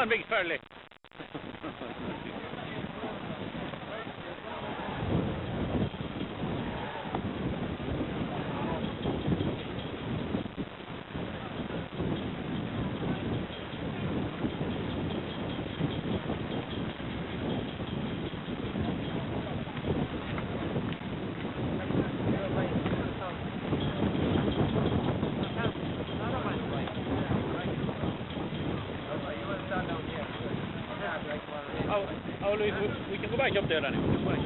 on, big Farley. Oh, Louis, we can go back up there then. We can go back.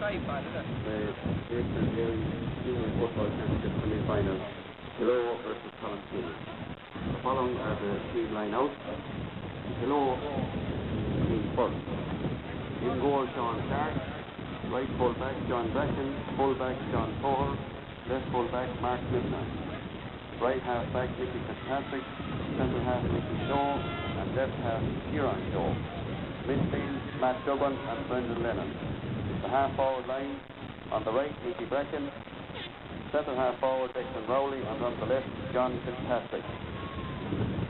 The Eastern Junior Football Championship semi-final, Hello versus Colmcille. The following are the team line-outs. Hello team first. In goal, Sean Clark. Right full-back, John Bracken. Full-back, John Poher. Left full-back, Mark Milner. Right half-back, Nicky Fitzpatrick. Centre half, Nicky Shaw. And left half, Kieran Shaw. Midfield, Matt Duggan and Brendan Lennon. The half-forward line, on the right, Nicky Bracken. Centre half-forward, Declan Rowley. And on the left, John Fitzpatrick.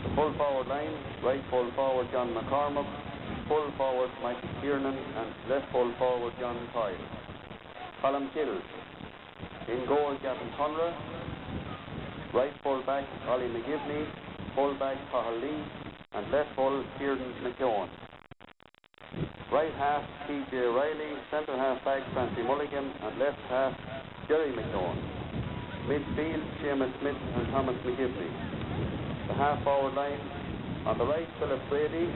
The full-forward line, right full-forward, John McCormack. Full-forward, Michael Kiernan. And left full-forward, John Coyle. Colmcille. In goal, Gavin Conra. Right full-back, Ollie McGivney. Full-back, Cathal Lee. And left full, Kieran McKeown. Right half, T.J. Riley. Centre half-back, Francie Mulligan. And left half, Jerry McKeown. Midfield, Seamus Smith and Thomas McGivney. The half-forward line, on the right, Philip Brady.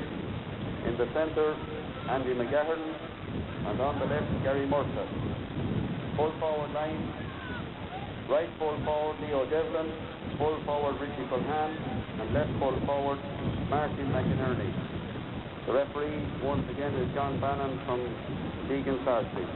In the centre, Andy McGahern. And on the left, Gary Murtagh. Full-forward line, right full-forward, Leo Devlin. Full-forward, Richie Culhan. And left full-forward, Martin McInerney. The referee, once again, is John Bannon from Deegan Sarsfield.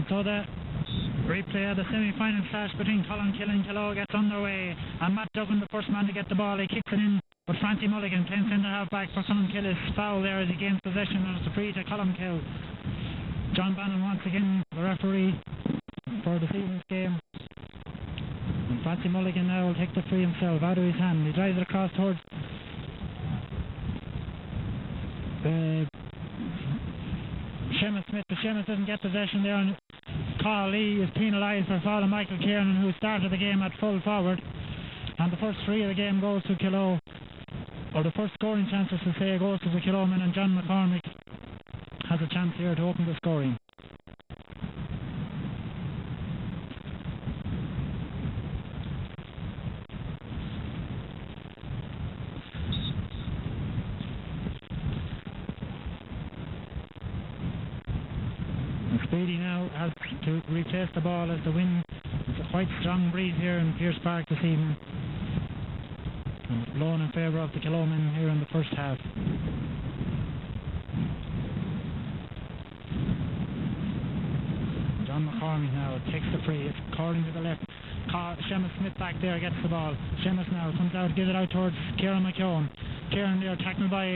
So the replay of the semi-final clash between Colmcille and Killaloe gets underway, and Matt Duggan, the first man to get the ball, he kicks it in, but Francie Mulligan, playing centre half back for Colmcille, is foul there as he gains possession, and it's a free to Colmcille. John Bannon once again the referee for this evening's game, and Francie Mulligan now will take the free himself out of his hand. He drives it across towards Seamus Smith, but Seamus doesn't get possession there, and Colmcille is penalised for foul of Michael Kiernan, who started the game at full forward, and the first free of the game goes to Killaloe, or the first scoring chances to say goes to the Killaloe man, and John McCormick has a chance here to open the scoring. Speedy now has to replace the ball as the wind. It's a quite strong breeze here in Pierce Park this evening, and it's blowing in favour of the Killaloe men here in the first half. John McCormick now takes the free. It's curling to the left. Seamus Smith back there gets the ball. Seamus now comes out, gives it out towards Kieran McKeown. Kieran there tackled by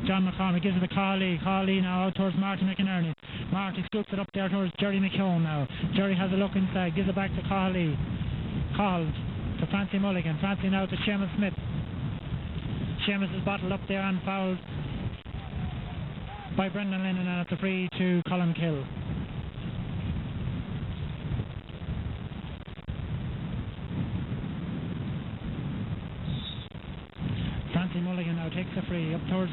John McCormick, gives it to Colmcille. Colmcille now out towards Marty McInerney. Marty scoops it up there towards Jerry McKeown now. Jerry has a look inside, gives it back to Colmcille. Call to Francie Mulligan. Francie now to Seamus Smith. Seamus is bottled up there and fouled by Brendan Lennon, and it's a free to Colmcille. Francie Mulligan now takes the free up towards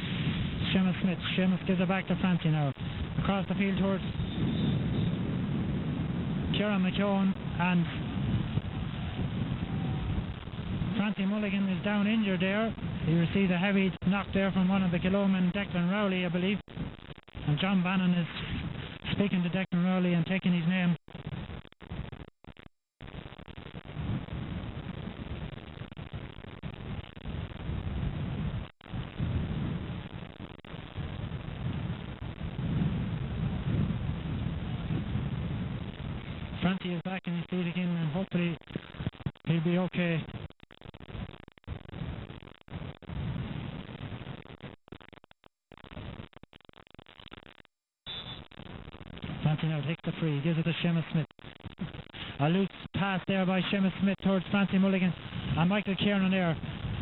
Seamus Smith. Seamus gives it back to Francie now. Across the field towards Kieran McKeown, and Francie Mulligan is down injured there. He received a heavy knock there from one of the Killaloe men, Declan Rowley, I believe. And John Bannon is speaking to Declan Rowley and taking his name. Francie is back in his feet again, and hopefully he'll be okay. Francie now takes the free, gives it to Seamus Smith. A loose pass there by Seamus Smith towards Francie Mulligan, and Michael Kiernan there,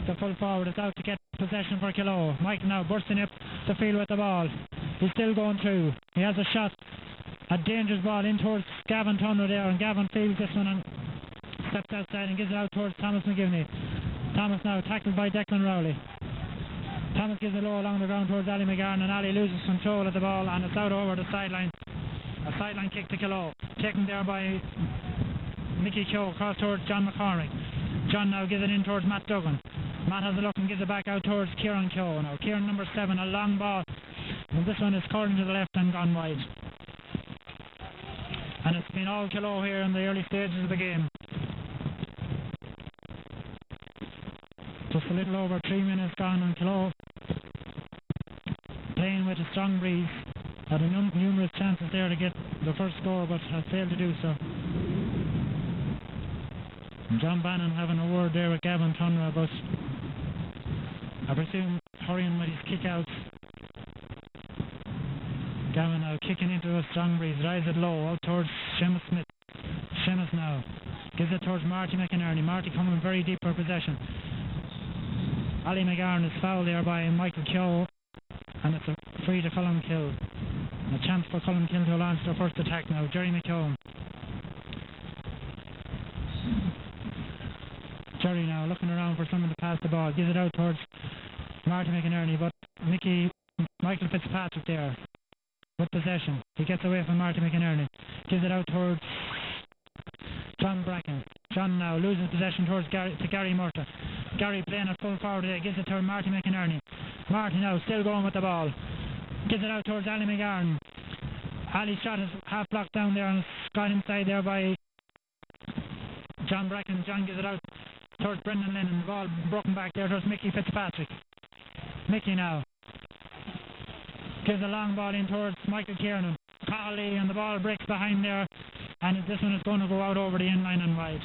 the full forward, is out to get possession for Killaloe. Michael now bursting up the field with the ball. He's still going through. He has a shot. A dangerous ball in towards Gavin Tunner there, and Gavin fields this one and steps outside and gives it out towards Thomas McGivney. Thomas now tackled by Declan Rowley. Thomas gives it low along the ground towards Ali McGarn, and Ali loses control of the ball, and it's out over the sideline. A sideline kick to Killaloe, taken there by Mickey Keogh, across towards John McCormick. John now gives it in towards Matt Duggan. Matt has a look and gives it back out towards Kieran Keogh. Now Kieran number 7, a long ball, and this one is curling to the left and gone wide. And it's been all Killaloe here in the early stages of the game. Just a little over 3 minutes gone, and Killaloe playing with a strong breeze. Had numerous chances there to get the first score, but has failed to do so. And John Bannon having a word there with Gavin Tunra about, I presume, hurrying with his kick-outs. Gavin now kicking into a strong breeze, drives it low out towards Seamus Smith. Seamus now gives it towards Marty McInerney. Marty coming very deep for possession. Ali McGarn is fouled there by Michael Keogh, and it's a free to Colmcille. A chance for Colmcille to launch their first attack now. Jerry McKeown. Jerry now looking around for someone to pass the ball. Gives it out towards Marty McInerney, but Michael Fitzpatrick there with possession. He gets away from Marty McInerney. Gives it out towards John Bracken. John now loses possession towards Gary Murta. Gary playing at full forward there. Gives it to Marty McInerney. Marty now still going with the ball. Gives it out towards Ali McGarn. Ali's shot is half blocked down there and got inside there by John Bracken. John gives it out towards Brendan Lennon. The ball broken back there towards Mickey Fitzpatrick. Mickey now gives a long ball in towards Michael Kiernan. Colmcille, and the ball breaks behind there and this one is going to go out over the end line and wide.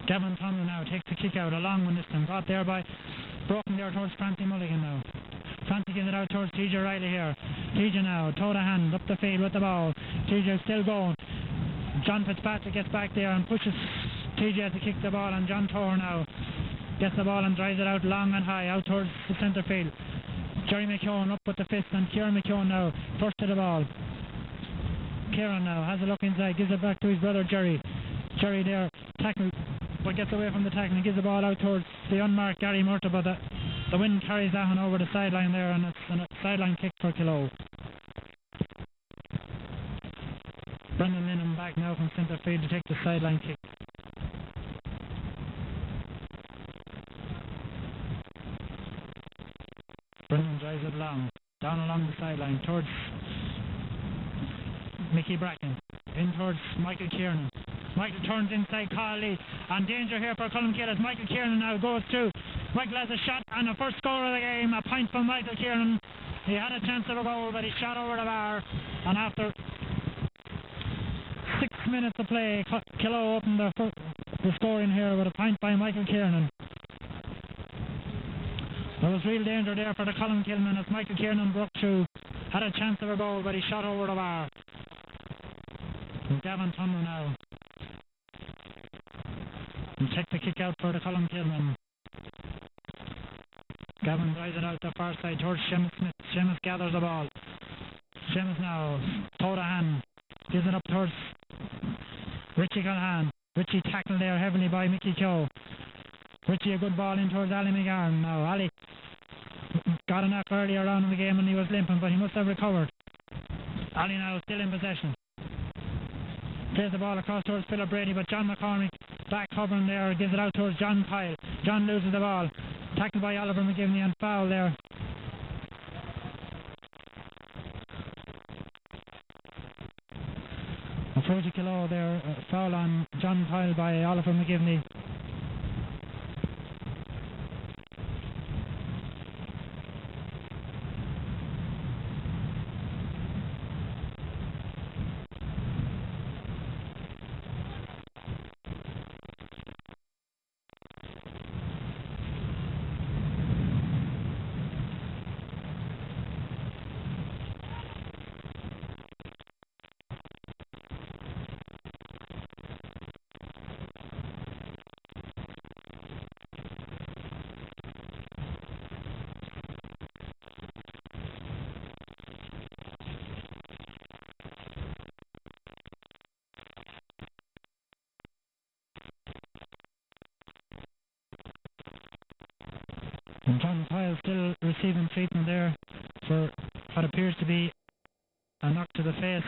Gavin Tomlin now takes the kick out, a long one this time, got there by, broken there towards Francie Mulligan now. Francie gives it out towards TJ Riley here. TJ now, toe to hand, up the field with the ball. TJ still going. John Fitzpatrick gets back there and pushes TJ to kick the ball, and John Torr now gets the ball and drives it out long and high, out towards the centre field. Jerry McKeown up with the fist, and Kieran McKeown now, first to the ball. Kieran now has a look inside, gives it back to his brother Jerry. Jerry there, tackle, but gets away from the tackle and gives the ball out towards the unmarked Gary Murta, but the wind carries that one over the sideline there, and it's a sideline kick for Kilo. Brendan Linham back now from centre field to take the sideline kick. Brendan drives it long, down along the sideline towards Mickey Bracken, in towards Michael Kiernan. Michael turns inside Carl Lee, and danger here for Colmcille as Michael Kiernan now goes through. Michael has a shot, and the first score of the game, a point from Michael Kiernan. He had a chance of a goal, but he shot over the bar, and after 6 minutes of play, Kilo opened the scoring here with a point by Michael Kiernan. There was real danger there for the Colmcille men as Michael Kiernan broke through, had a chance of a goal, but he shot over the bar. And Gavin Tunner now and check the kick out for the Colmcille men. Gavin drives it out the far side towards Seamus Smith. Seamus gathers the ball. Seamus now, toe to hand, gives it up towards Richie Calhan. Richie tackled there heavily by Mickey Keogh. Richie a good ball in towards Ali McGarn. Now Ali got a knock earlier on in the game and he was limping, but he must have recovered. Ali now still in possession. Plays the ball across towards Philip Brady, but John McCormick back covering there, gives it out towards John Kyle. John loses the ball. Tackled by Oliver McGivney and foul there. A 40 kilo there, foul on John Kyle by Oliver McGivney. And John Kyle still receiving treatment there for what appears to be a knock to the face.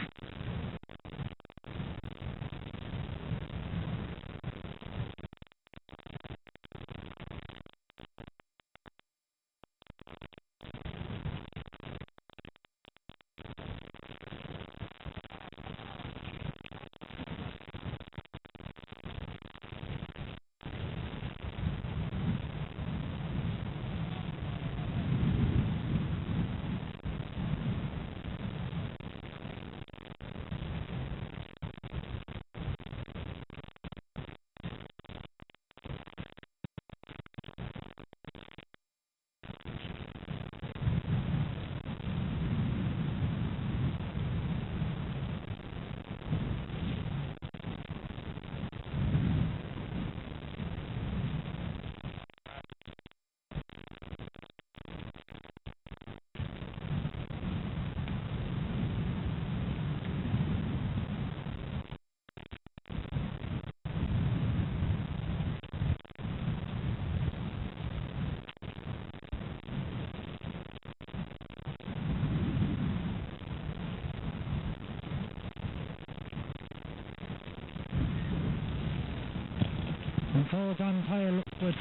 And so John Kyle with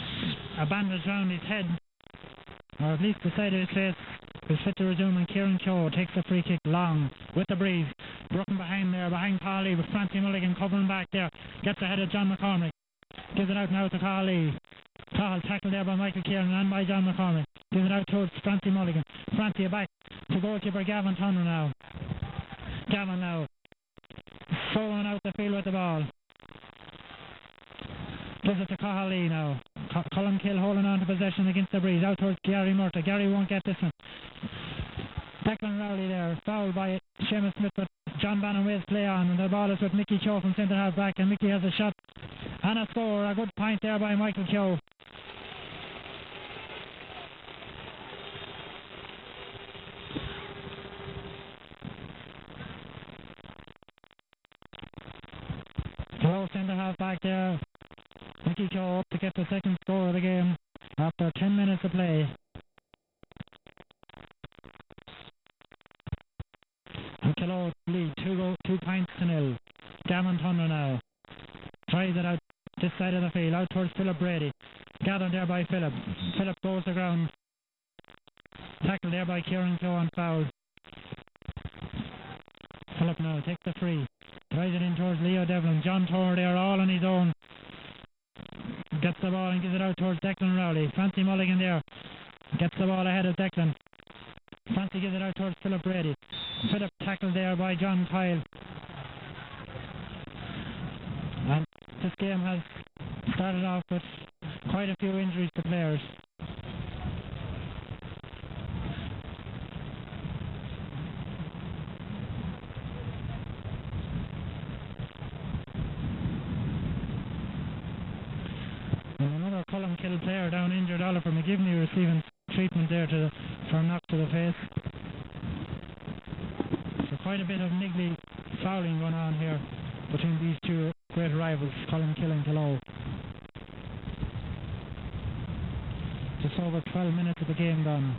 a bandage round his head, or at least the side of his face, is fit to resume, and Kieran Keogh takes the free kick long with the breeze. Brooking behind Carly with Francie Mulligan covering back there. Gets ahead of John McCormick. Gives it out now to Carly. Cahill tackled there by Michael Kieran and by John McCormick. Gives it out towards Francie Mulligan. Francie back to goalkeeper Gavin Tunner now. Gavin now throwing out the field with the ball. Gives it to Cahill now. Colmcille holding on to possession against the breeze. Out towards Gary Murta. Gary won't get this one. Declan Rowley there. Fouled by Seamus Smith, but John Bannon Ways play on, and the ball is with Mickey Keogh from centre half back, and Mickey has a shot and a score. A good point there by Michael Keogh. Keogh centre half back there. Mickey Keogh up to get the second score of the game after 10 minutes of play. And Keogh lead 2 points to 0. Gavin Tunner now tries it out this side of the field, out towards Philip Brady. Gathered there by Philip. Philip goes to ground. Tackled there by Kieran Keogh and foul. Philip now takes the free. Tries it in towards Leo Devlin. John Torr there all on his own. Gets the ball and gives it out towards Declan Rowley. Francie Mulligan there. Gets the ball ahead of Declan. Francie gives it out towards Philip Brady. Philip tackled there by John Kyle. And this game has started off with quite a few injuries to players. And another Colmcille player down injured, Oliver McGivney, receiving treatment there for a knock to the face. So quite a bit of niggly fouling going on here between these two great rivals, Colmcille and Keogh. Just over 12 minutes of the game done.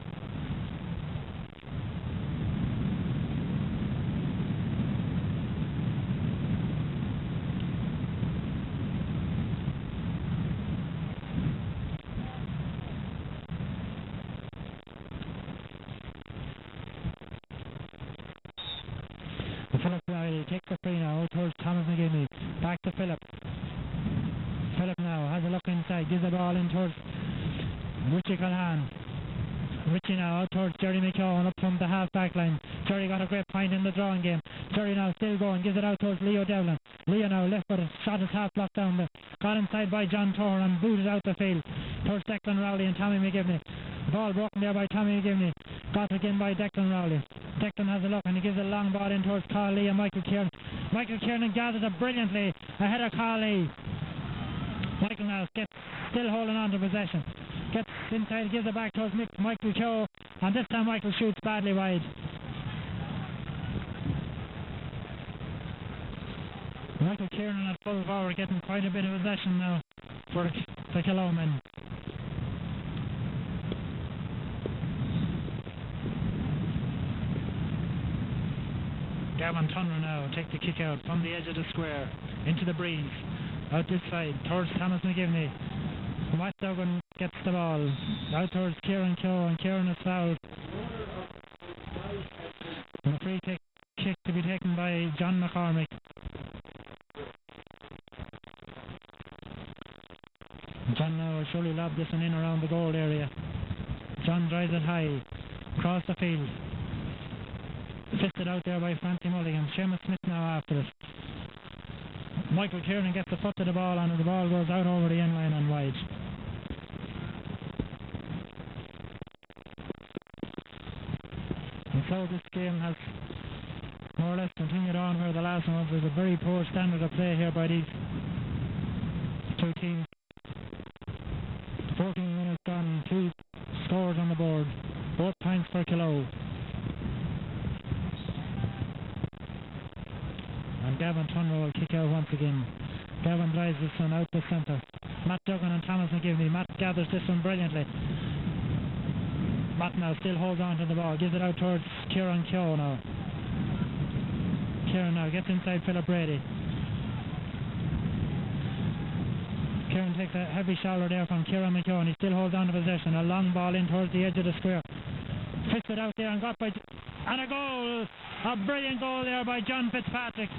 Philip Riley takes the free now towards Thomas McGivney. Back to Philip. Philip now has a look inside. Gives the ball in towards Richie Calhan. Richie now out towards Jerry McKeown up from the half-back line. Jerry got a great point in the drawing game. Jerry now still going. Gives it out towards Leo Devlin. Leo now left footed. Shot is half blocked down. But got inside by John Torr and booted out the field towards Declan Rowley and Tommy McGivney. Ball broken there by Tommy McGivney. Got again by Declan Rowley. Declan has a look and he gives a long ball in towards Carl Lee and Michael Kieran. Michael Kieran gathers it brilliantly ahead of Carl Lee. Michael now gets still holding on to possession. Gets inside, gives it back towards Michael Keogh, and this time Michael shoots badly wide. Michael Kieran at full power getting quite a bit of possession now for the Keogh men. Gavin Tunner now take the kick out from the edge of the square into the breeze. Out this side towards Thomas McGivney. Matt Duggan gets the ball out towards Kieran Keogh, and Kieran is fouled. And a free kick to be taken by John McCormick. John now will surely lob this one in around the goal area. John drives it high across the field. Fisted out there by Francie Mulligan. Seamus Smith now after it. Michael Kieran gets the foot to the ball and the ball goes out over the end line and wide. And so this game has more or less continued on where the last one was. There's a very poor standard of play here by these two teams. 14 minutes gone, 2 scores on the board, both points for Keogh. And Gavin Tunner will kick out once again. Gavin drives this one out the centre. Matt Duggan and Thomas McGivney. Matt gathers this one brilliantly. Matt now still holds on to the ball. Gives it out towards Kieran Keogh now. Kieran now gets inside Philip Brady. Kieran takes a heavy shoulder there from Kieran McKeown. He still holds on to possession. A long ball in towards the edge of the square. Fisted out there and got by... And a goal! A brilliant goal there by John Fitzpatrick.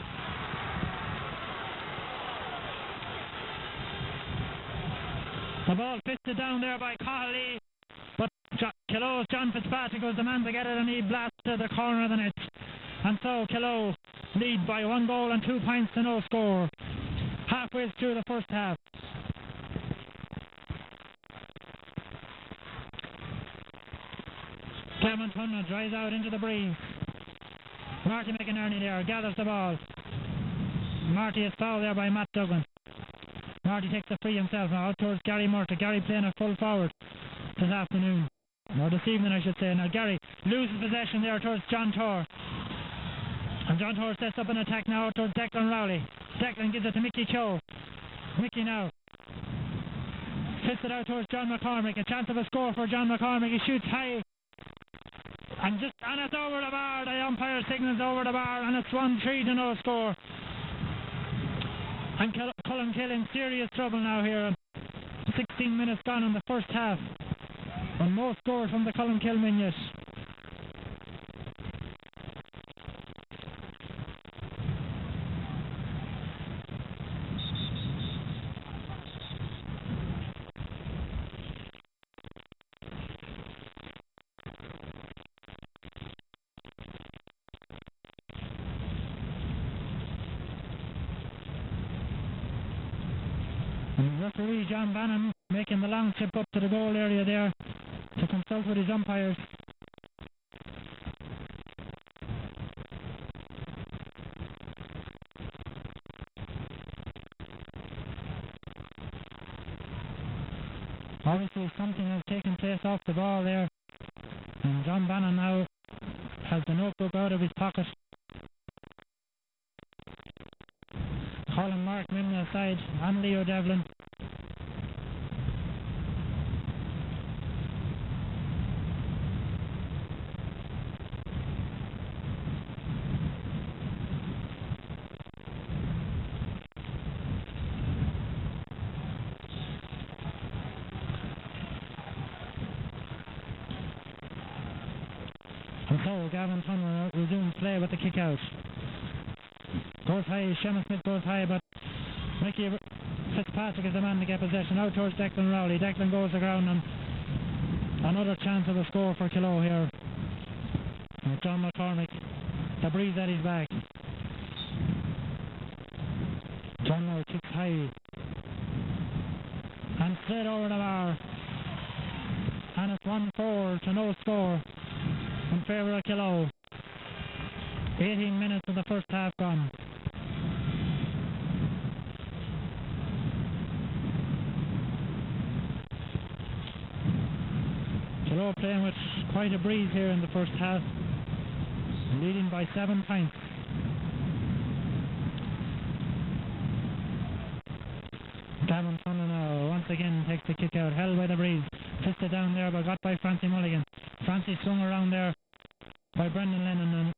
The ball fisted down there by Colmcille, but Killo's John Fitzpatrick was the man to get it, and he blasted the corner of the net. And so Killo lead by 1 goal and 2 points to no score, halfway through the first half. Clement Hunna drives out into the breeze. Marty McInerney there gathers the ball. Marty is fouled there by Matt Duggan. Marty takes the free himself now out towards Gary Murtagh. Gary playing a full forward this afternoon, or this evening I should say. Now Gary loses possession there towards John Torr, and John Torr sets up an attack now towards Declan Rowley. Declan gives it to Mickey Cho. Mickey now fits it out towards John McCormick. A chance of a score for John McCormick. He shoots high, and it's over the bar. The umpire signals over the bar, and it's 1-3 to no score. And Colmcille in serious trouble now here. 16 minutes gone in the first half, and more scores from the Colmcille men yet. Referee John Bannon making the long trip up to the goal area there to consult with his umpires. Obviously something has taken place off the ball there, and John Bannon now has the notebook out of his pocket, calling Mark Mimna aside and Leo Devlin. And so Gavin Tunner resumes play with the kick out. Goes high, Shemma Smith goes high, but Mickey Fitzpatrick is the man to get possession. Out towards Declan Rowley. Declan goes to ground, and another chance of a score for Killow here. And John McCormick, the breeze at his back. John now kicks high, and straight over the bar. And it's 1-4 to no score in favour of Killow. 18 minutes of the first half gone. Killow playing with quite a breeze here in the first half, leading by 7 points. Gavin Tunner now once again takes the kick out, held by the breeze, fisted down there but got by Francie Mulligan. Francie swung around there by Brendan Lennon, and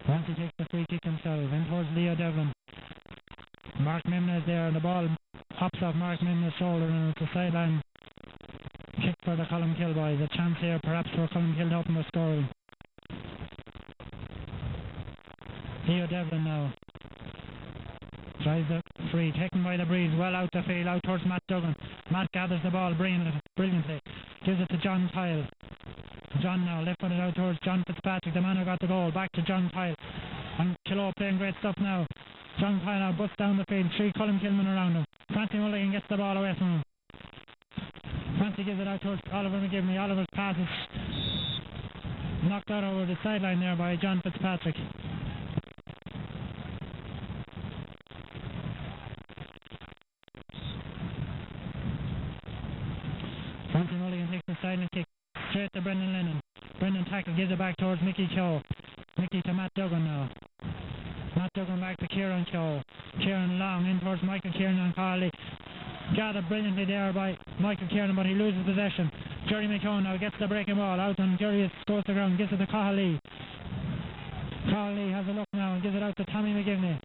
Francie takes the free kick himself in towards Leo Devlin. Mark Mimna is there, and the ball hops off Mark Mimna's shoulder, and it's a sideline kick for the Colmcille boys. A chance here perhaps for Colmcille to open the scoring. Leo Devlin now drives the free, taken by the breeze, well out the field, out towards Matt Duggan. Matt gathers the ball brilliantly, gives it to John Pyle. John now left footed out towards John Fitzpatrick, the man who got the goal, back to John Pyle. And Killow playing great stuff now. John Pyle now busts down the field, 3 Colmcille men around him. Francie Mulligan gets the ball away from him. Francie gives it out towards Oliver McGivney. Oliver's pass is knocked out over the sideline there by John Fitzpatrick. Francie Mulligan takes the silent kick straight to Brendan Lennon. Brendan tackle, gives it back towards Mickey Cho. Mickey to Matt Duggan now. Matt Duggan back to Kieran Cho. Kieran long in towards Michael Kieran and Carly. Gathered brilliantly there by Michael Kieran, but he loses possession. Jerry McCone now gets the breaking ball out, and Jerry goes to ground, gives it to Colmcille. Colmcille has a look now and gives it out to Tommy McGivney.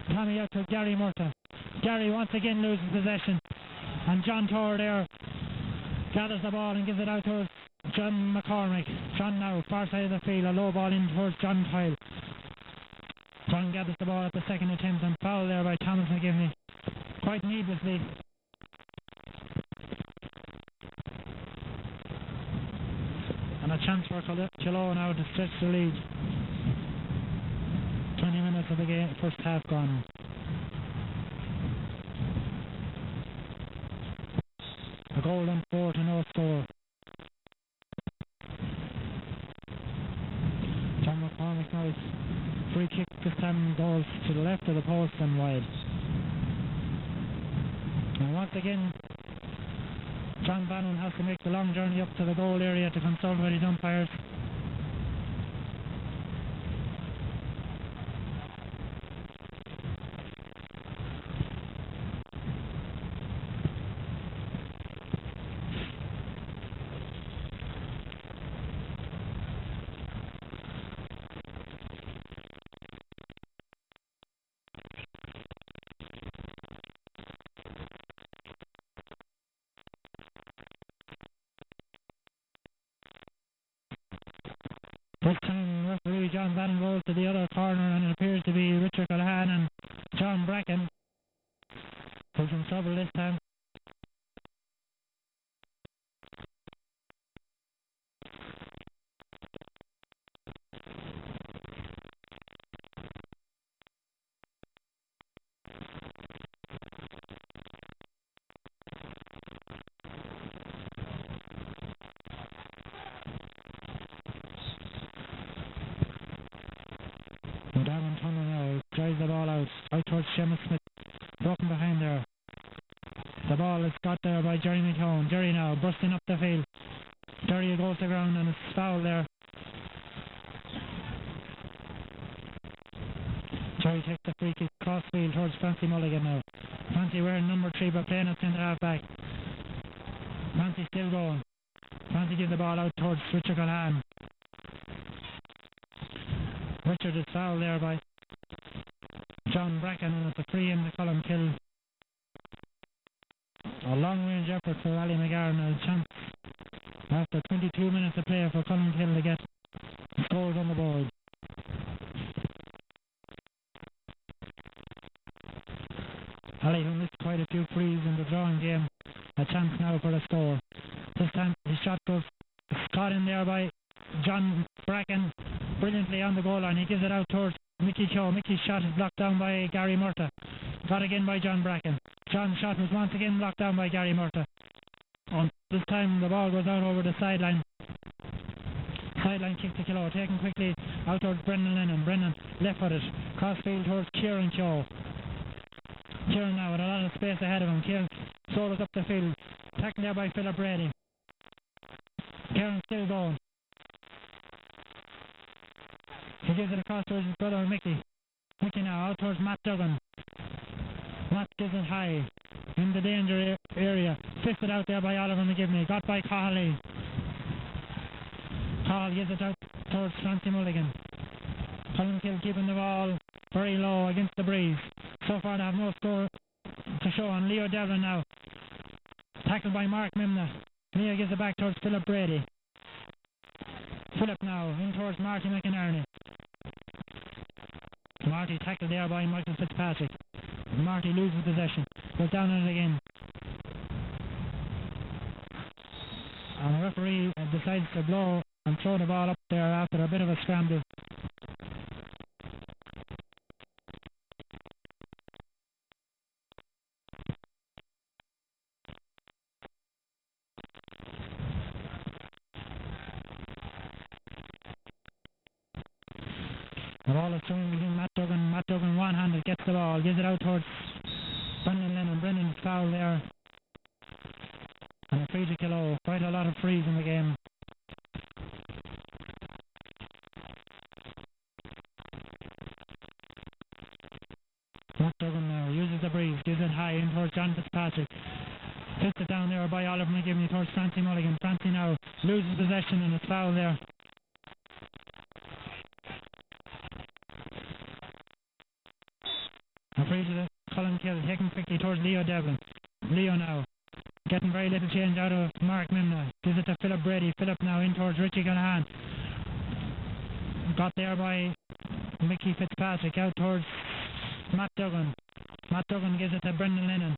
Tommy out to Gary Murtagh. Gary once again loses possession. And John Torr there gathers the ball and gives it out towards John McCormick. John now, far side of the field, a low ball in towards John Kyle. John gathers the ball at the second attempt and foul there by Thomas McGivney. Quite needlessly. And a chance for Kilo now to stretch the lead. 20 minutes of the game, first half gone. A goal and 4 to no score. John McCormick now is free kick, this time goes to the left of the post and wide. And once again, John Bannon has to make the long journey up to the goal area to consult with his umpires. This time referee John Bannon goes to the other corner and it appears to be Richard Callahan and John Bracken who's in trouble this time. Darren Turner now drives the ball out towards Seamus Smith, broken behind there. The ball is got there by Jerry McCone. Jerry now bursting up the field. Jerry goes to the ground and it's foul there. Jerry takes the free kick cross field towards Francie Mulligan now. Francie wearing number 3 but playing at centre half back. Francie still going. Francie gives the ball out towards Richard Callahan. Richard is fouled there by John Bracken and it's a free in the Colmcille. A long range effort for Ali McGarn and a chance after 22 minutes of play for Colmcille to get scores on the board. Ali, who missed quite a few frees in the drawing game, a chance now for a score. This time his shot goes caught in there by John Bracken brilliantly on the goal line. He gives it out towards Mickey Cho. Mickey's shot is blocked down by Gary Murtagh. Got again by John Bracken. John's shot was once again blocked down by Gary Murtagh. And this time the ball goes out over the sideline. Sideline kick to Kilo, taken quickly out towards Brendan Lennon. Brendan left footed. Crossfield towards Kieran Cho. Kieran now with a lot of space ahead of him. Kieran solos up the field. Tackled there by Philip Brady. Kieran still going. He gives it across towards his brother Mickey. Mickey now out towards Matt Duggan. Matt gives it high in the danger area. Fisted out there by Oliver McGivney. Got by Cahill. Cahill gives it out towards Francie Mulligan. Colmcille keeping the ball very low against the breeze. So far they have no score to show on. Leo Devlin now. Tackled by Mark Mimna. Leo gives it back towards Philip Brady. Philip now in towards Marty McInerney. Marty tackled there by Michael Fitzpatrick. Marty loses possession. Goes down on it again. And the referee decides to blow and throw the ball up there after a bit of a scramble. The ball is thrown between Matt Duggan. Matt Duggan one-handed gets the ball, gives it out towards Brendan Lennon. Brendan's foul there. And a free to Kilo. Quite a lot of frees in the game. Matt Duggan now uses the breeze, gives it high in towards John Fitzpatrick. Fits it down there by Oliver McGivney towards Francie Mulligan. Francie now loses possession and it's foul there. A free to the Colmcille. taken quickly towards Leo Devlin. Leo now getting very little change out of Mark Mimna. Gives it to Philip Brady. Philip now in towards Richie Callahan. Got there by Mickey Fitzpatrick. Out towards Matt Duggan. Matt Duggan gives it to Brendan Lennon.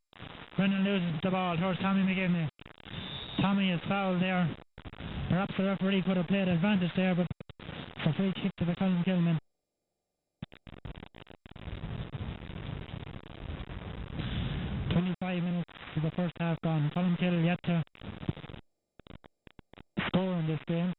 Brendan loses the ball towards Tommy McGivney. Tommy is fouled there. Perhaps the referee could have played advantage there, but it's a free kick to the Colmcille men. 25 minutes to the first half gone. Colmcille yet to score in this game.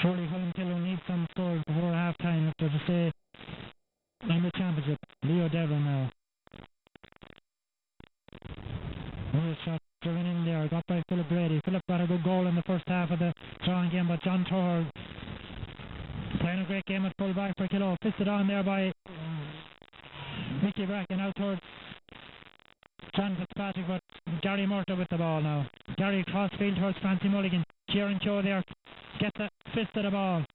Surely Colmcille will need some scores before half time if they're to stay in the championship. Leo Devlin now. Another shot driven in there, got by Philip Brady. Philip got a good goal in the first half of the drawing game, but John Torr playing a great game at full back for Kilo. Fisted on there by Mickey Bracken out towards John Fitzpatrick, but Gary Murta with the ball now. Gary cross field towards Francie Mulligan. Kieran Keogh there gets a fist of the ball.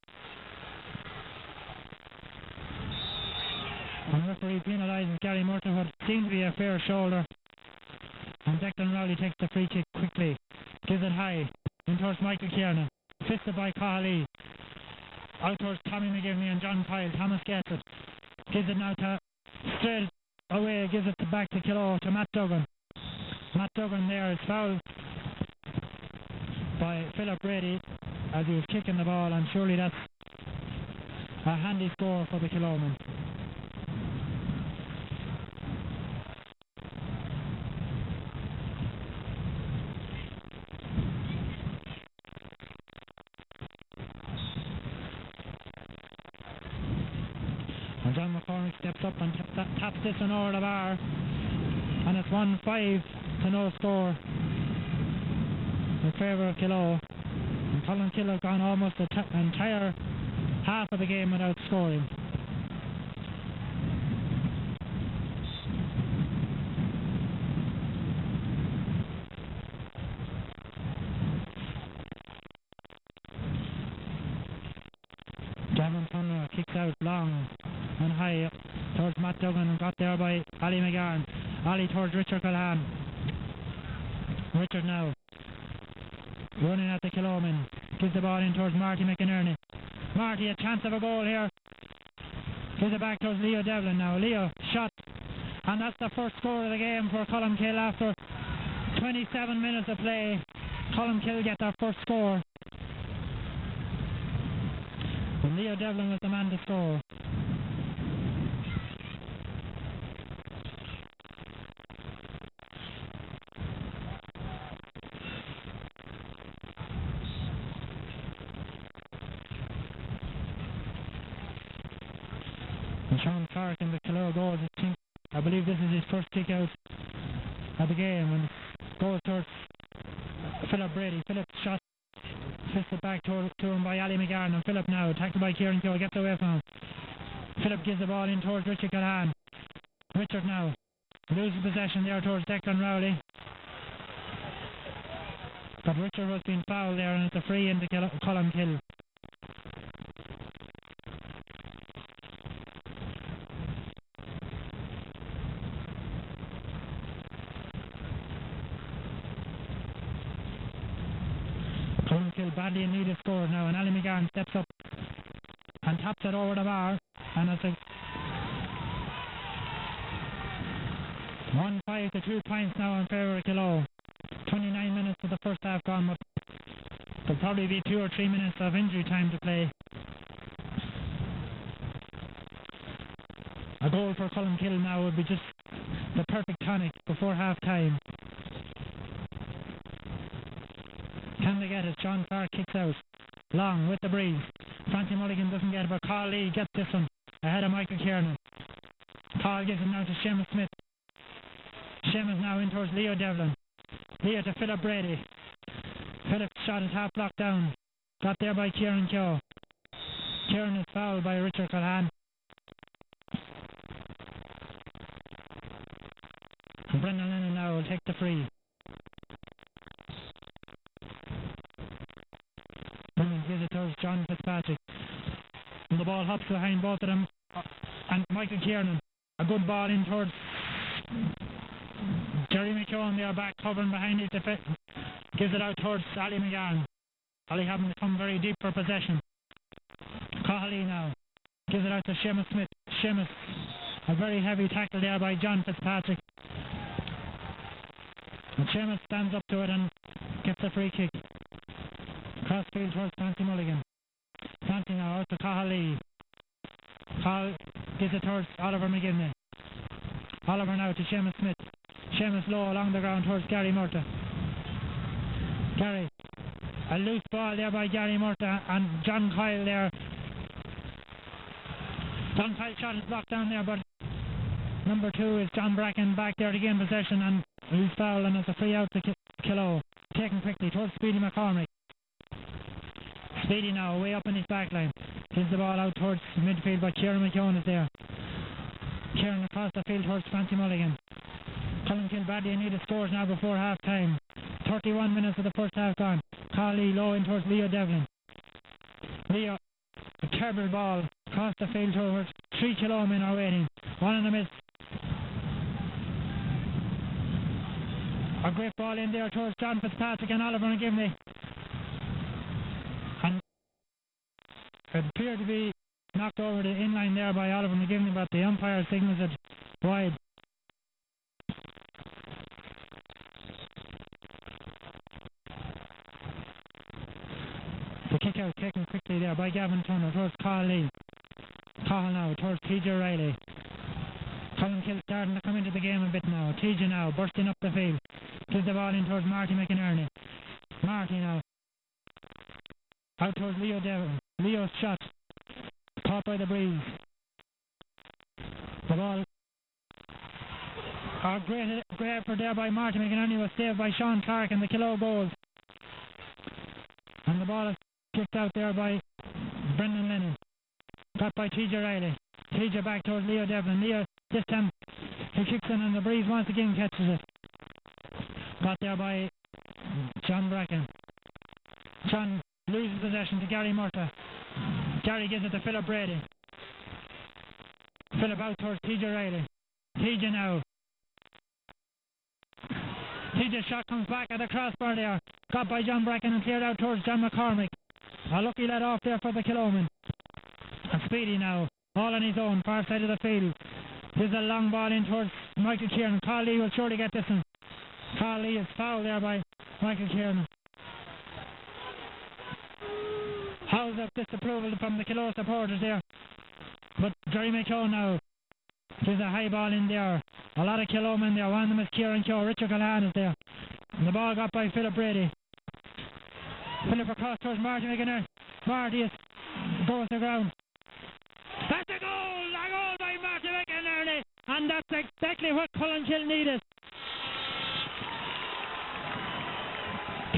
And the referee penalises Gary Murta, what seemed to be a fair shoulder. And Declan Rowley takes the free kick quickly. Gives it high. In towards Michael Kiernan. Fisted by Cahill. Out towards Tommy McGivney and John Pyle. Thomas gets it. Gives it now to straight away. Gives it back to Kilo to Matt Duggan. Matt Duggan there is fouled by Philip Brady as he was kicking the ball, and surely that's a handy score for the Killoman. And John McCormick steps up and taps this one over the bar, and it's 1-5 to no score in favour of Kilo. And Colmcille have gone almost the entire half of the game without scoring. Gavin Conner kicks out long and high towards Matt Duggan, and got there by Ali McGarn. Ali towards Richard Callahan. Richard now running at the Killoman. Gives the ball in towards Marty McInerney. Marty, a chance of a goal here. Gives it back towards Leo Devlin now. Leo, shot. And that's the first score of the game for Colmcille after 27 minutes of play. Colmcille get their first score. And Leo Devlin was the man to score. And Sean Clark in the Kilo goals. I believe this is his first kick out of the game, and goes towards Philip Brady. Philip shot fisted back to him by Ali McGarn, and Philip now tackled by Kieran Keogh, gets away from him. Philip gives the ball in towards Richard Callahan. Richard now loses possession there towards Declan Rowley, but Richard was being fouled there, and it's a free into Colmcille. Colmcille badly in need of scores now, and Ali McGarn steps up and taps it over the bar, and it's a 1-5 to 2 points now in favour of Kilo. 29 minutes of the first half gone, but there'll probably be 2 or 3 minutes of injury time to play. A goal for Colmcille now would be just the perfect tonic before half time. Can they get it? John Clark kicks out. Long with the breeze. Francie Mulligan doesn't get it, but Carl Lee gets this one ahead of Michael Kiernan. Carl gives it now to Seamus Smith. Seamus now in towards Leo Devlin. Leo to Philip Brady. Philip's shot is half blocked down. Got there by Kieran Keogh. Kieran is fouled by Richard Callahan. And Brendan Lennon now will take the free. Gives it towards John John Fitzpatrick. And the ball hops behind both of them. And Michael Kiernan, a good ball in towards Jerry McKeown there, back covering behind his defence. Gives it out towards Ali McGarn. Ali having to come very deep for possession. Cahill now gives it out to Seamus Smith. Seamus, a very heavy tackle there by John Fitzpatrick. And Seamus stands up to it and gets a free kick. Crossfield towards Fancy Mulligan. Fancy now out to Cahill. Cahill gives it towards Oliver McGivney. Oliver now to Seamus Smith. Seamus low along the ground towards Gary Murta. Gary, a loose ball there by Gary Murta and John Kyle there. John Kyle's shot is blocked down there, but number 2 is John Bracken back there to gain possession, and he's foul, and it's a free out to Kilo. Taken quickly towards Speedy McCormick. Speedy now way up in his back line. Gives the ball out towards midfield, but Kieran McKeown is there. Kieran across the field towards Fancy Mulligan. Colmcille badly needed scores now before half time. 31 minutes of the first half gone. Carly low in towards Leo Devlin. Leo, a terrible ball across the field towards 3 men are waiting. One in the miss. A great ball in there towards John Fitzpatrick and Oliver McGivney. And it appeared to be knocked over the inline there by Oliver McGivney, but the umpire signals it wide. The kick out taken quickly there by Gavin Turner towards Carl Lee. Carl now towards TJ Riley. Colmcille starting to come into the game a bit now. TJ now bursting up the field. Gives the ball in towards Marty McInerney. Marty now out towards Leo Devon. Leo's shot caught by the breeze. The ball, great effort there by Marty McInerney, was saved by Sean Clark and the Kilo goals. And the ball is kicked out there by Brendan Lennon. Got by TJ Riley. TJ back towards Leo Devlin. Leo, this time he kicks in and the breeze once again catches it. Got there by John Bracken. John loses possession to Gary Murta. Gary gives it to Philip Brady. Philip out towards TJ Riley. TJ now. TJ's shot comes back at the crossbar there. Got by John Bracken and cleared out towards John McCormick. A lucky let off there for the Killoman. And Speedy now, all on his own, far side of the field. There's a long ball in towards Michael Kieran. Carl Lee will surely get this one. Carl Lee is fouled there by Michael Kieran. Howls of disapproval from the Kilo supporters there. But Jerry McKeown now. There's a high ball in there. A lot of Kilo men there. One of them is Kieran Keogh. Richard Callahan is there. And the ball got by Philip Brady. Philip across towards Marty McInerney. Marty goes to ground. That's a goal! A goal by Marty McInerney! And that's exactly what Colmcille needed.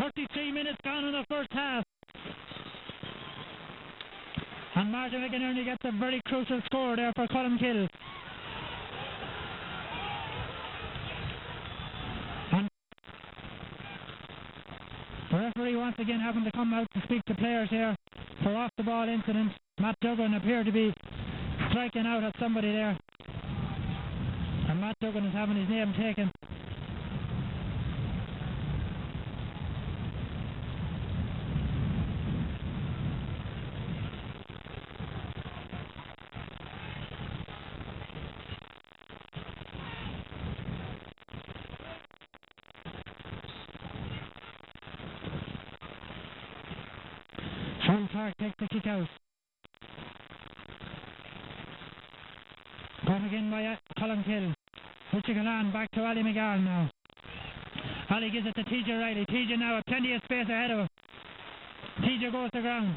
33 minutes gone in the first half. And Marty McInerney gets a very crucial score there for Colmcille. And the referee once again having to come out to speak to players here for off the ball incident. Matt Duggan appeared to be striking out at somebody there. And Matt Duggan is having his name taken. Sean Clark takes the kick out. Going again by Colmcille. Richard Callahan back to Ali McGarn now. Ali gives it to TJ Riley. TJ now with plenty of space ahead of him. TJ goes to ground.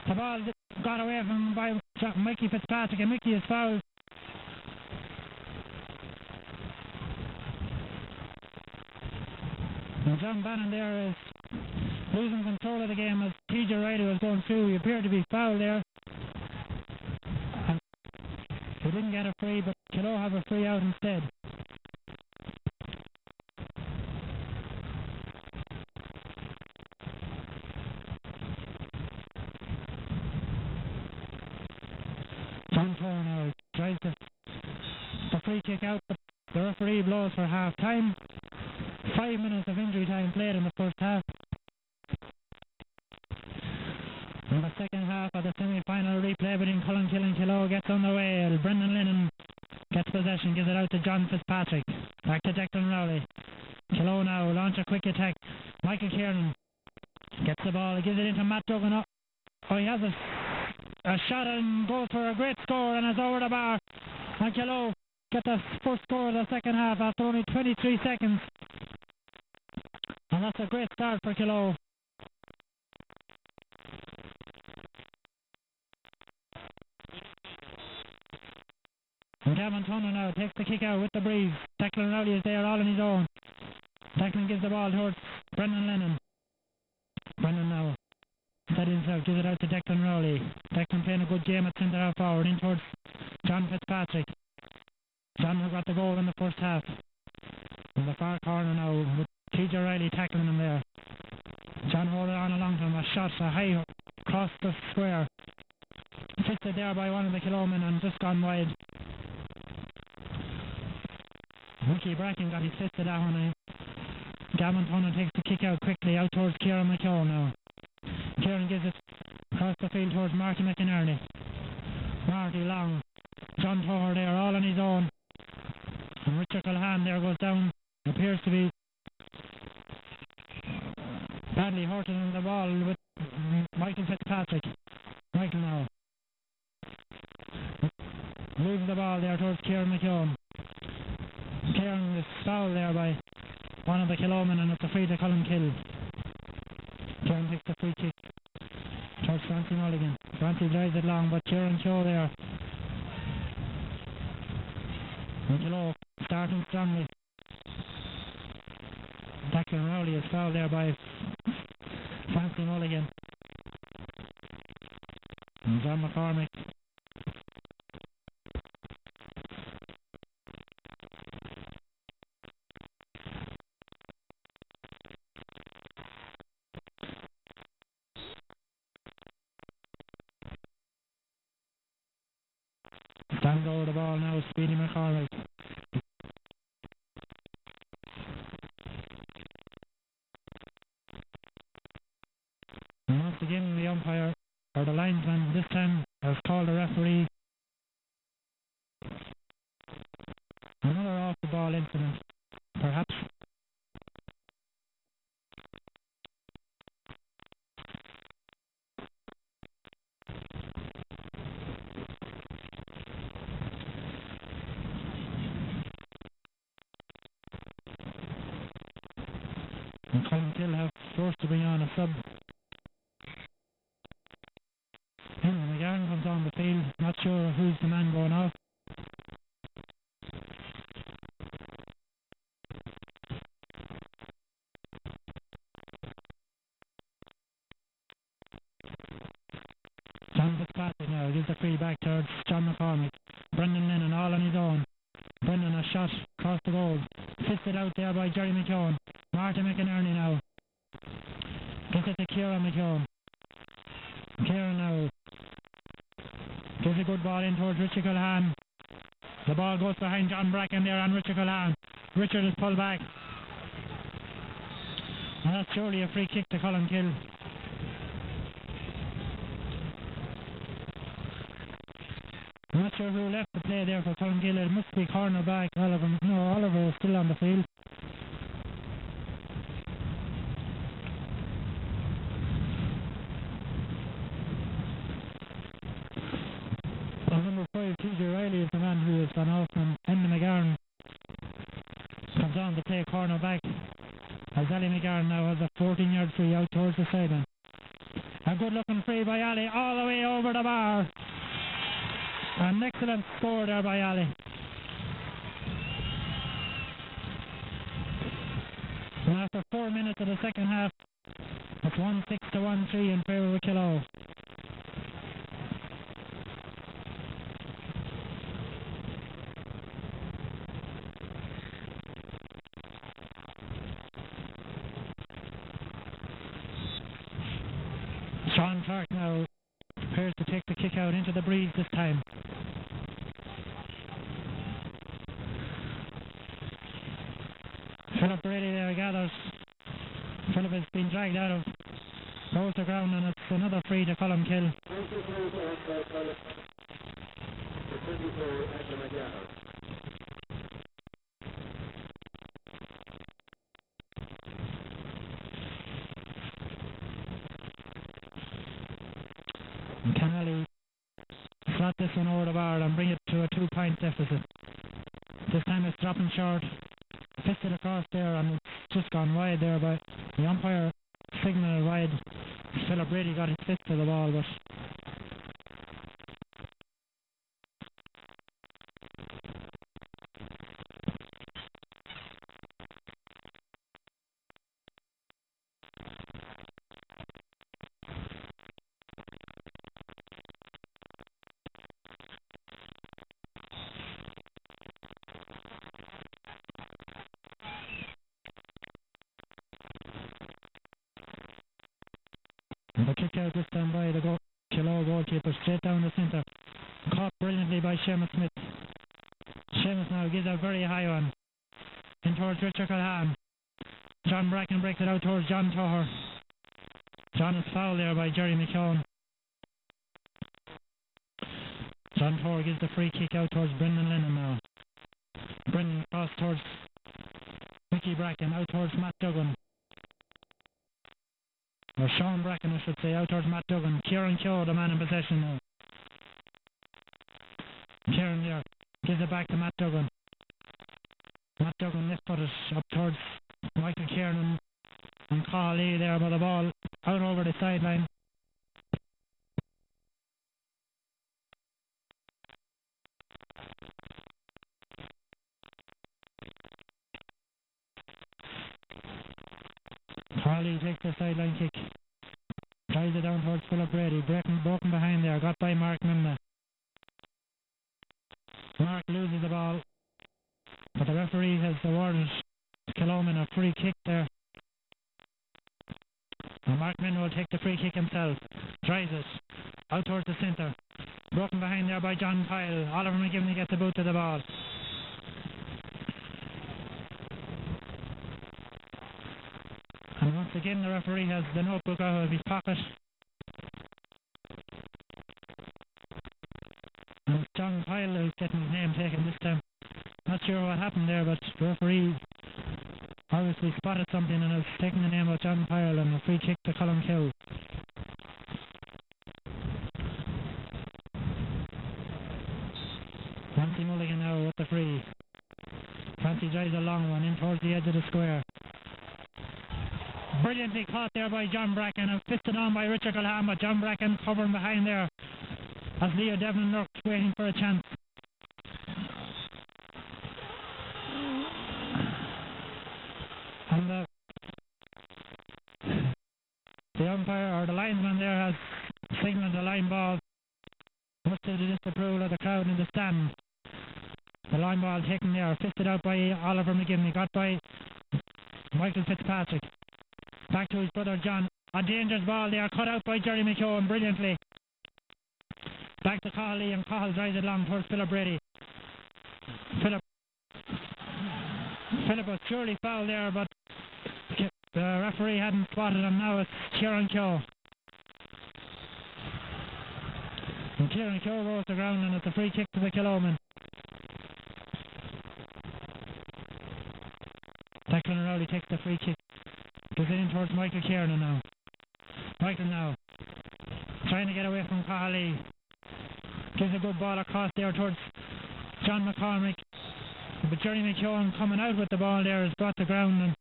The ball got away from him by Mickey Fitzpatrick, and Mickey is fouled. Now John Bannon there is losing control of the game as TJ Riley was going through. He appeared to be fouled there. And he didn't get a free, but Kilo have a free out instead. Thor now tries the free kick out. The referee blows for half time. 5 minutes of injury time played in the first half. In the second half of the semi-final replay between Colmcille and Kilo gets underway. Brendan Lennon gets possession, gives it out to John Fitzpatrick. Back to Declan Rowley. Kilo now launch a quick attack. Michael Kieran gets the ball, gives it into Matt Duggan. Oh, he has a shot and goes for a great score and is over the bar. And Kilo get the first score of the second half after only 23 seconds. And that's a great start for Kilo. And Gavin Turner now takes the kick out with the breeze. Declan Rowley is there all on his own. Declan gives the ball towards Brendan Lennon. Brendan now steadies out, gives it out to Declan Rowley. Declan playing a good game at centre half forward, in towards John Fitzpatrick. John who got the goal in the first half. In the far corner now with TJ Riley tackling him there. John holding on along to him, a shot, a high across the square. Fisted there by one of the Kilo men and just gone wide. Mickey Bracken got his fist to that one. Gavin Turner takes the kick out quickly out towards Kieran McKeown now. Kieran gives it across the field towards Marty McInerney. Marty long. John Toher there all on his own. And Richard Culhan there goes down. Appears to be badly hurting on the ball with Michael Fitzpatrick. Michael now moves the ball there towards Kieran McKeown. Kieran is fouled there by one of the Kilo men and it's a free to Colmcille. Kieran takes the free kick towards Francie Mulligan. Francie drives it long, but Kieran Cho there. And Kilo starting strongly. Declan Rowley is fouled there by Francie Mulligan. And John McCormick. Stands over the ball now, Speedy McCormick. And once again the umpire, or the linesman this time, has called the referee. Another off the ball incident, perhaps. And Colmcille have forced to bring on a sub. Henry McGarren comes on the field, not sure who's the man going off. John Fitzpatrick now gives the free back towards John McCormick. Brendan Lennon all on his own. Brendan a shot across the goal. Fisted out there by Jerry McKeown. Martin McInerney now. Gives it to Kieran McKeown. Kieran now gives a good ball in towards Richard Culhan. The ball goes behind John Bracken there on Richard Culhan. Richard is pulled back. And that's surely a free kick to Colmcille. I'm not sure who left the play there for Colmcille. It must be cornerback Oliver. No, Oliver is still on the field. And number 5, TJ Riley, is the man who has gone off, and Henry McGarren comes on to play cornerback. As Ali McGarren now has a 14-yard free out towards the sideline. A good looking free by Ali all the way over the bar. An excellent score there by Ali. And after 4 minutes of the second half, it's 1-6 to 1-3 in favour of Kilo. Sean Clark now prepares to take the kick out into the breeze this time. Philip Brady there gathers. Philip has been dragged out of goes to ground, and it's another free to Colmcille. And Kennelly slot this one over the bar and bring it to a 2-point deficit. This time it's dropping short. Fisted across there, and it's just gone wide there by the umpire. Signal wide. Philip Brady got his fist to the ball, but the kick out this time by the Kilo goalkeeper, straight down the centre. Caught brilliantly by Seamus Smith. Seamus now gives a very high one in towards Richard Culham. John Bracken breaks it out towards John Toher. John is fouled there by Jerry McKeown. John Toher gives the free kick out towards Brendan Lennon now. Brendan across towards Mickey Bracken, out towards Matt Duggan. Or Sean Bracken, I should say, out towards Matt Duggan. Kieran Keogh, the man in possession now. Kieran there gives it back to Matt Duggan. Matt Duggan left footed up towards Michael Kieran and Colmcille there, by the ball out over the sideline. Colmcille takes the sideline kick. Drives it down towards Philip Brady. Broken behind there. Got by Mark Mimna. Mark loses the ball, but the referee has awarded Killoman a free kick there. And Mark Mimna will take the free kick himself. Drives it out towards the centre. Broken behind there by John Pyle. Oliver McGivney gets the boot to the ball. And once again the referee has the notebook out of his pocket. And it's John Pyle who's getting his name taken this time. Not sure what happened there, but the referee obviously spotted something and has taken the name of John Pyle, and a free kick to Colmcille. Francie Mulligan now with the free. Francie drives a long one in towards the edge of the square. Brilliantly caught there by John Bracken and fisted on by Richard Culham, but John Bracken covering behind there as Leo Devlin lurks waiting for a chance. And the umpire or the linesman there has signalled the line ball, much to the disapproval of the crowd in the stand. The line ball taken there, fisted out by Oliver McGivney, got by Michael Fitzpatrick. Back to his brother John. A dangerous ball there, cut out by Jerry McKeown brilliantly. Back to Colmcille, and Cahill drives it long towards Philip Brady. Philip was surely fouled there, but the referee hadn't spotted him. Now it's Kieran Keogh. And Kieran Keogh goes to ground, and it's a free kick to the Killoman. Declan Rowley takes the free kick. Goes in towards Michael Kiernan now. Michael now trying to get away from Colmcille. Gives a good ball across there towards John McCormick. But Jerry McKeown coming out with the ball there is brought to ground, and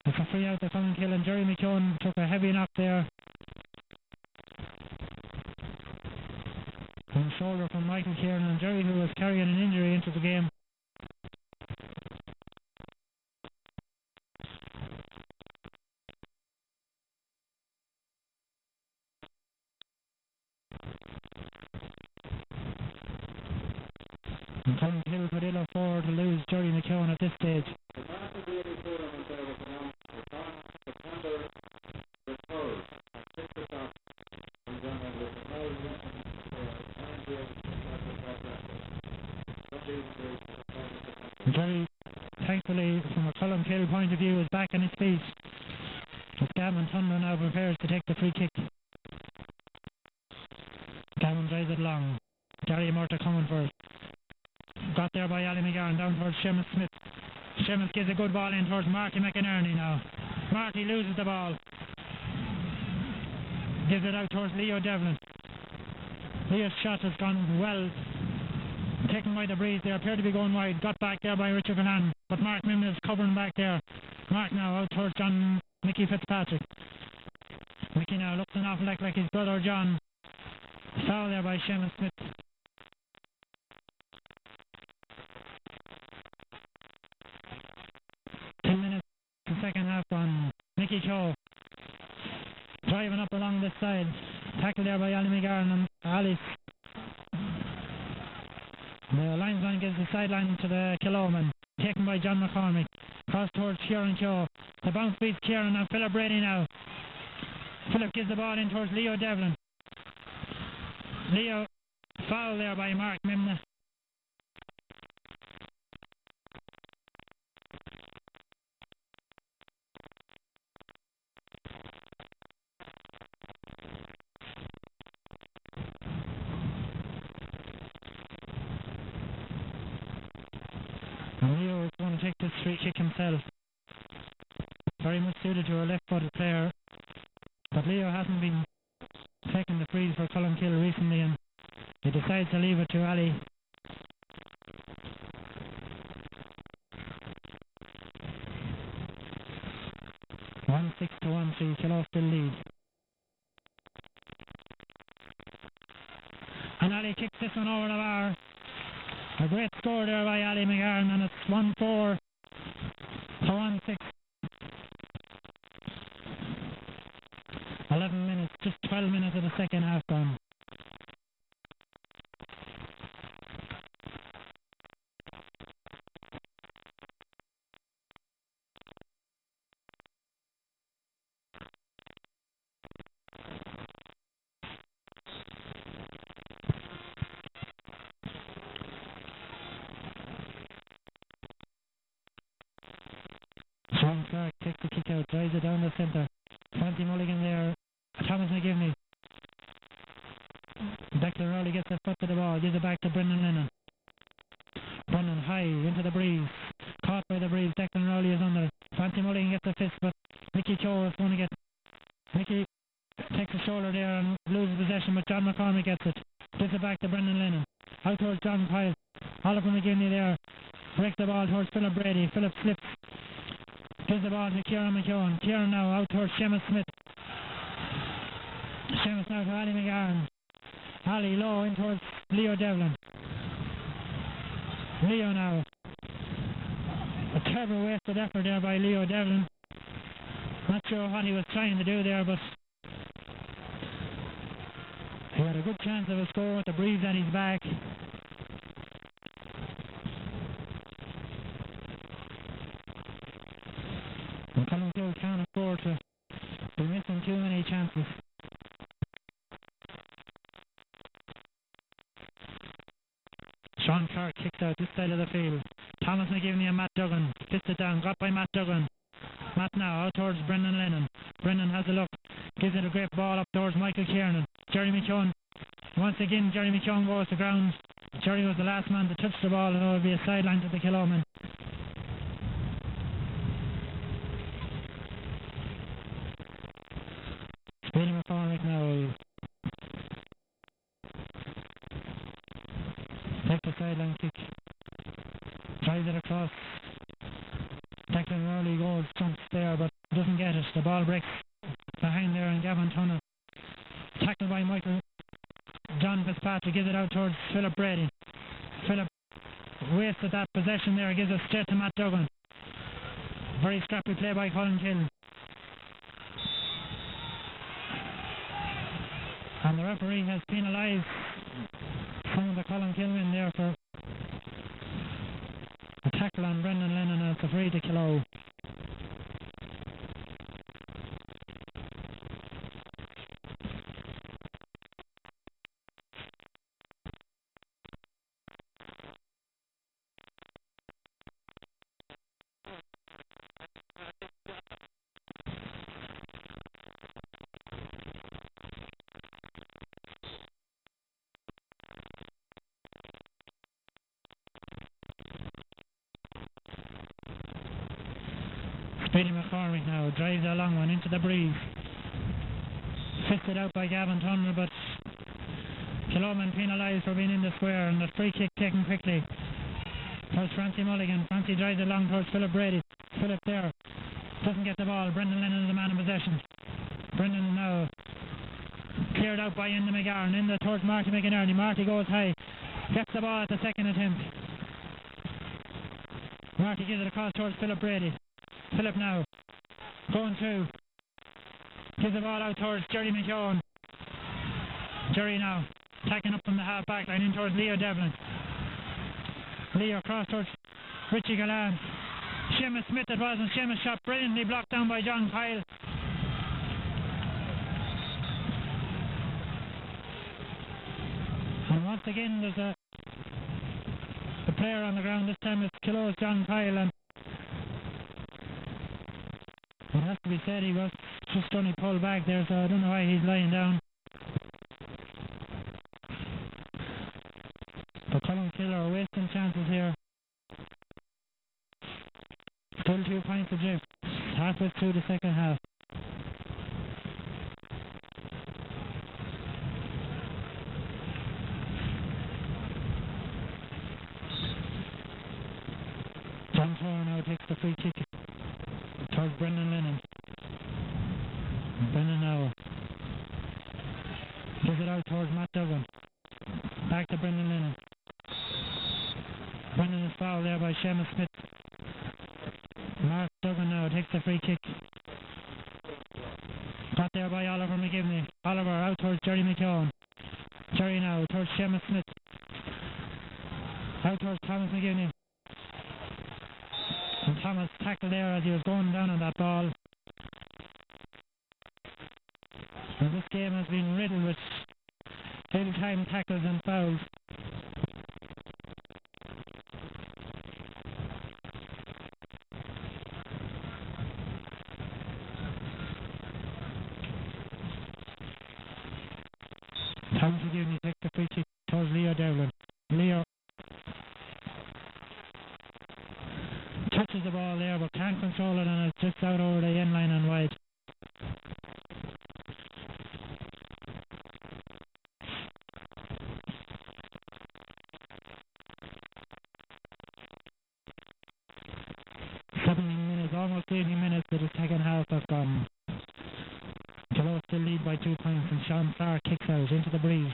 it's a free out to Colmcille, and Jerry McKeown took a heavy knock there on the shoulder from Michael Kiernan, and Jerry, who was carrying an injury into the game. And Colmcille could ill afford to lose Jerry McKeown at this stage. Jerry thankfully, from a Colmcille point of view, is back on his feet. Gavin Tunner now prepares to take the free kick. Gavin drives it long. Gary Murta coming for it. Got there by Ali McGarn, down towards Seamus Smith. Seamus gives a good ball in towards Marty McInerney now. Marty loses the ball. Gives it out towards Leo Devlin. Leo's shot has gone well. Taken by the breeze, they appear to be going wide. Got back there by Richard Vernon, but Mark Mimmin is covering back there. Mark now out towards Mickey Fitzpatrick. Mickey now looks an awful lot like his brother John. Foul there by Seamus Smith. The second half on Mickey Cho. Driving up along this side. Tackled there by Ali McGarn and Alice. The linesman gives the sideline to the Killoman. Taken by John McCormick. Cross towards Kieran Cho. The bounce beats Kieran and Philip Brady now. Philip gives the ball in towards Leo Devlin. Leo, foul there by Mark Mimna. And Leo is going to take this free kick himself. Very much suited to a left-footed player. But Leo hasn't been taking the frees for Colmcille recently, and he decides to leave it to Ali. One 6-1, Kilo still lead. And Ali kicks this one over the bar. A great score there by Ali McGarn, and it's 1-4 to 1-6. 11 minutes, just 12 minutes of the second half gone. Sean Clark takes the kick out, drives it down the centre. Francie Mulligan there. Thomas McGivney. Declan Rowley gets the foot to the ball, gives it back to Brendan Lennon. Brendan high into the breeze. Caught by the breeze. Declan Rowley is under. Francie Mulligan gets the fist, but Mickey Cho is going to get. Mickey takes a shoulder there and loses possession, but John McCormick gets it. Gives it back to Brendan Lennon. Out towards John Pyle. Oliver McGivney there. Breaks the ball towards Philip Brady. Philip slips. Gives the ball to Kieran McKeown. Kieran now out towards Seamus Smith. Seamus now to Ali McGarn. Ali low in towards Leo Devlin. Leo now. A terrible wasted effort there by Leo Devlin. Not sure what he was trying to do there, but he had a good chance of a score with the breeze at his back. And Colmcille can't afford to be missing too many chances. Sean Clark kicks out this side of the field. Thomas McGivney and Matt Duggan. Fits it down, got by Matt Duggan. Matt now out towards Brendan Lennon. Brendan has a look. Gives it a great ball up towards Michael Kiernan. Jerry McKeown. Once again, Jerry McKeown goes to ground. Jerry was the last man to touch the ball, and it will be a sideline to the Killoman. Speedy McCormick now. Takes the sideline kick. Drives it across. Declan Rowley goes, jumps there, but doesn't get it. The ball breaks behind there, and Gavin Tunnell. Tackled by Michael. John Fitzpatrick gives it out towards Philip Brady. Philip wasted that possession there, gives it straight to Matt Duggan. Very scrappy play by Colmcille. And the referee has penalised some of the Colmcille men there for a tackle on Brendan Lennon, and it's a free to Killow. Speedy McCormick now drives a long one into the breeze. Fisted out by Gavin Tunnell, but Killoman penalised for being in the square, and the free kick taken quickly. Towards Francie Mulligan. Francie drives it along towards Philip Brady. Philip there. Doesn't get the ball. Brendan Lennon is the man in possession. Brendan now cleared out by Enda McGarn. Enda towards Marty McInerney. Marty goes high. Gets the ball at the second attempt. Marty gives it across towards Philip Brady. Philip now going through. Gives the ball out towards Jerry McKeown. Jerry now tacking up from the half back line in towards Leo Devlin. Leo across towards Richie Gallant. Seamus Smith it was, and Seamus shot brilliantly blocked down by John Kyle. And once again there's a player on the ground. This time it's Killo's John Kyle, and it has to be said he was just only pulled back there, so I don't know why he's lying down. But Colmcille are wasting chances here. Still 2 points adrift. Halfway through the second half. John Thor now takes the free kick towards Brendan Lennon. Brendan now gives it out towards Matt Duggan. Back to Brendan Lennon. Brendan is fouled there by Seamus Smith. Mark Duggan now takes the free kick. Got there by Oliver McGivney. Oliver out towards Jerry McKeown. Jerry now towards Seamus Smith. Out towards Thomas McGivney. And Thomas tackled there as he was going down on that ball. And this game has been riddled with ill-timed tackles and fouls. Thomas McGivney takes the free kick towards Leo Devlin. Leo touches the ball there but can't control it, and it's just out over the end line and wide. Almost 80 minutes of the second half have gone. Killow still lead by 2 points, and Sean Clark kicks out into the breeze.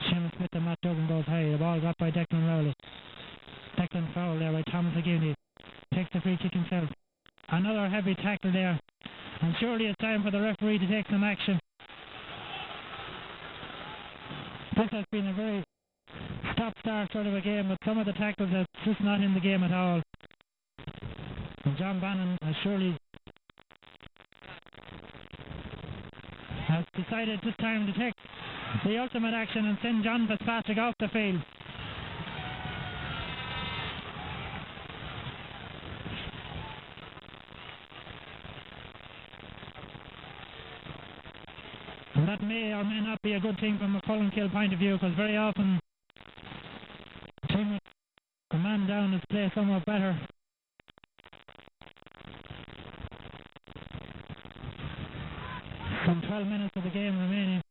Seamus Smith and Matt Duggan goes high. The ball got by Declan Rowley. Declan foul there by Thomas McGivney. Takes the free kick himself. Another heavy tackle there, and surely it's time for the referee to take some action. This has been a very stop-start sort of a game, but some of the tackles are just not in the game at all. And John Bannon has surely decided this time to take the ultimate action and send John Fitzpatrick off the field. And that may or may not be a good thing from a Colmcille point of view, because very often the team with the man down is play somewhat better. Some 12 minutes of the game remaining.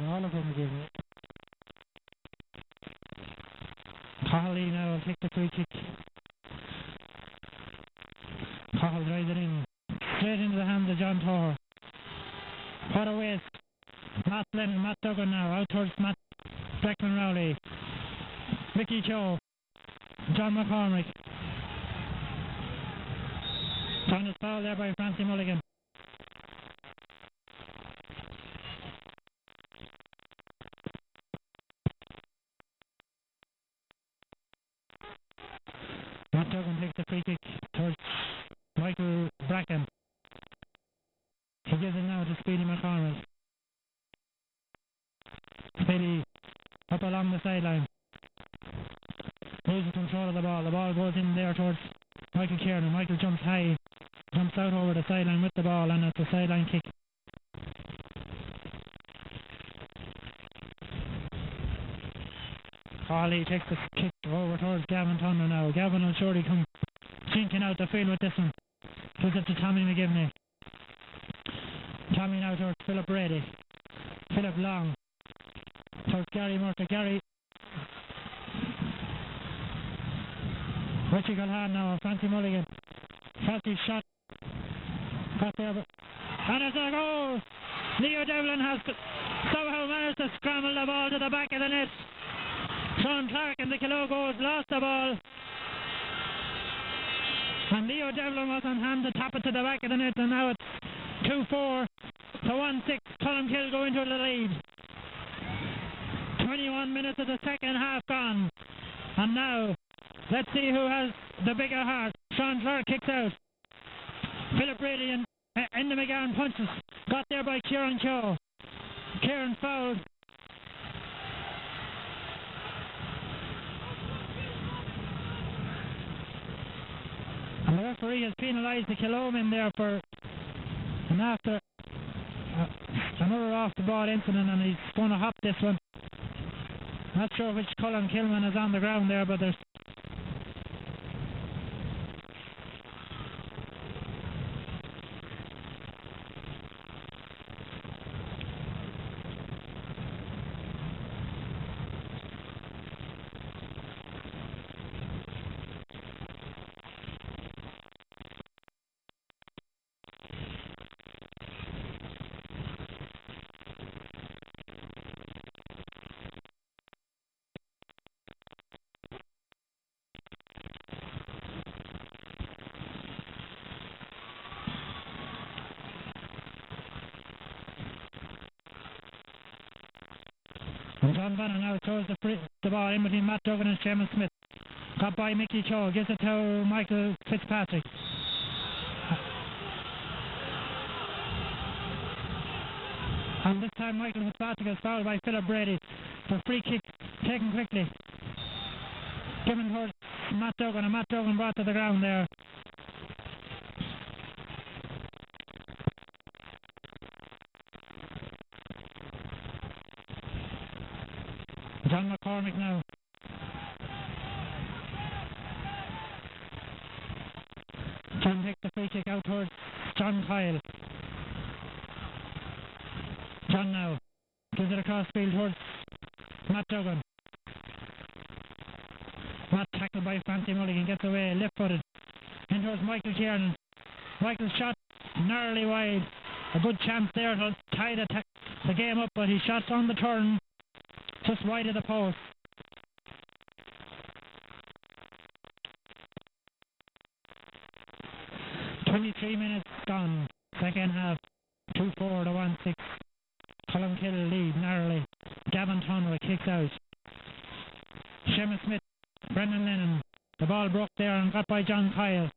All of them again. Cahill now will take the free kick. Cahill drives it in straight into the hands of John Thor. What a waste. Matt Lennon, Matt Duggan now out towards Matt Declan Rowley. Mickey Cho. John McCormick. Thomas foul there by Francie Mulligan. Matt Duggan takes the free kick towards Michael Bracken. He gives it now to Speedy McCormick. loses control of the ball. The ball goes in there towards Michael Kiernan. Michael jumps high, jumps out over the sideline with the ball, and it's a sideline kick. Hawley takes the kick over towards Gavin Thunder now. Gavin will surely come sinking out the field with this one. Gives it to Tommy McGivney. Tommy now towards Philip Brady. Philip long towards Gary Murphy. Gary. Richie Gulhan now. Francie Mulligan. Francie's shot. Got there, and it's a goal! Leo Devlin has somehow managed to scramble the ball to the back of the net. Sean Clark and the Kilogos lost the ball. And Leo Devlin was on hand to tap it to the back of the net, and now it's 2-4 to 1-6. Colmcille go into the lead. 21 minutes of the second half gone. And now, let's see who has the bigger heart. Sean Clark kicks out. Philip Brady and Enda McGarn punches. Got there by Kieran Keogh. Kieran fouled. And the referee has penalised the Killoman there for and after another off the ball incident, and he's going to hop this one. Not sure which Cullen Kilman is on the ground there, but there's John Bannon now throws the ball in between Matt Duggan and Seamus Smith. Got by Mickey Cho, gives it to Michael Fitzpatrick. And this time Michael Fitzpatrick is fouled by Philip Brady. The free kick taken quickly. Given towards Matt Duggan, and Matt Duggan brought to the ground there. John McCormick now. John takes the free kick out towards John Kyle. John now gives it across field towards Matt Duggan. Matt tackled by Francie Mulligan, gets away, left-footed. In towards Michael Kiernan. Michael's shot narrowly wide. A good chance there to tie the game up, but he shot on the turn. Just wide of the post. "23 minutes gone. Second half. 2-4 to 1-6. Colmcille lead narrowly. Gavin Tunwell kicks out. Seamus Smith, Brendan Lennon. The ball broke there and got by John Kyle.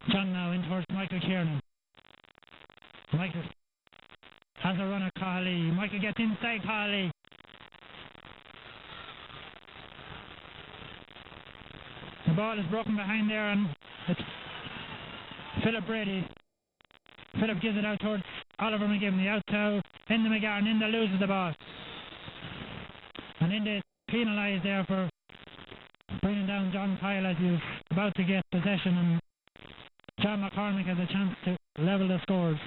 John now in towards Michael Kiernan. Michael has a run at Cahill. Michael gets inside Cahill. The ball is broken behind there, and it's Philip Brady. Philip gives it out towards Oliver McGivney. Out to Enda McGarn. Enda loses the ball. And Enda is penalised there for bringing down John Kyle as he was about to get possession, and John McCormick has a chance to level the scores.